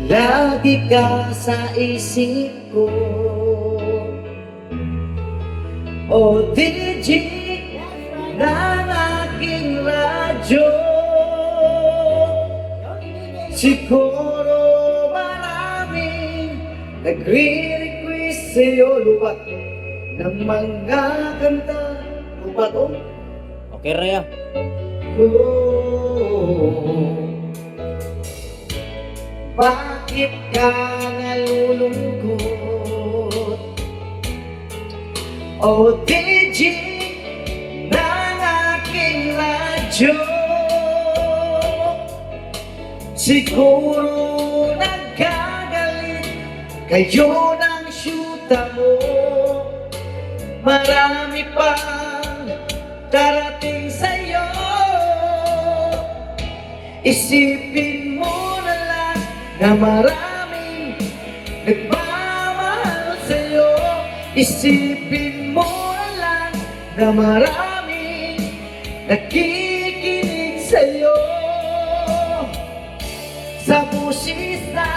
Lagi ka sa isip ko, o DJ ng aking radyo. Siguro maraming nagre-request sa'yo, lupat ng mga kanta. Lupat o? Okay, Raya. Bakit ka nalulungkot? O DJ ng aking radyo. Siguro nagkagalit kayo ng syuta mo. Marami pang darating sa'yo. Isipin mo na lang na maraming nagmamahal sa'yo. Isipin mo na lang na maraming nakikinig sa'yo. Sa busis na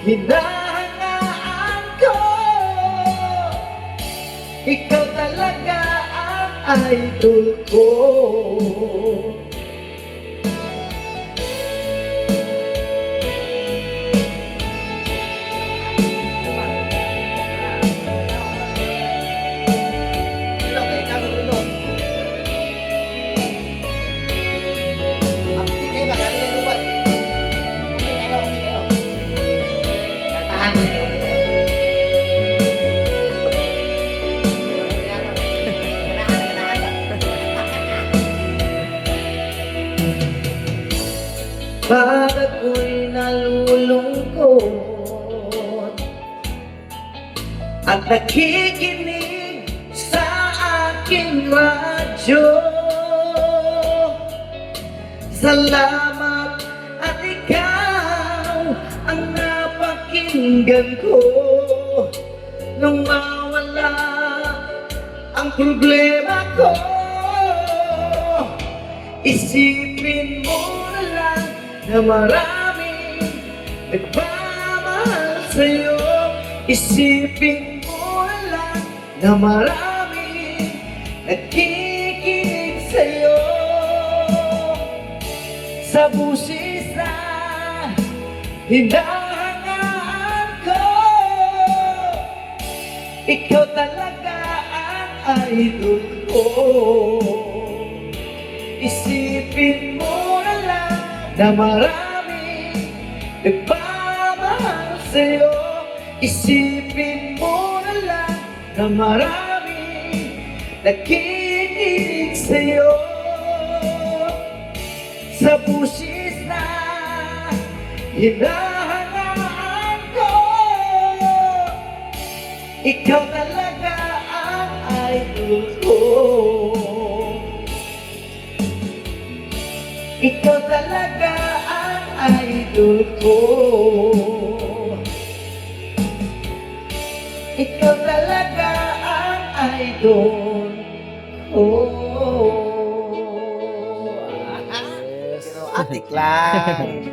hinahangaan ko, ikaw talaga ang idol ko. Pag ako'y nalulungkot at nakikinig sa aking radyo, salamat at ikaw ang napakinggan ko. Nung mawala ang problema ko, isipin mo na lang na maraming nagmamahal sa'yo. Isipin mo na lang na maraming nakikinig sa'yo. Sa busis na hinahangaan ko, ikaw talaga ang idol ko. Isipin mo na lang na maraming nagmamahal sa'yo. Isipin mo na lang na maraming nakikinig sa'yo. Sa busis na hinahangaan ko, ikaw talaga ang idol ko. Ikaw talaga ang idol ko. Ikaw talaga ang idol ko. Yes. Atik lang.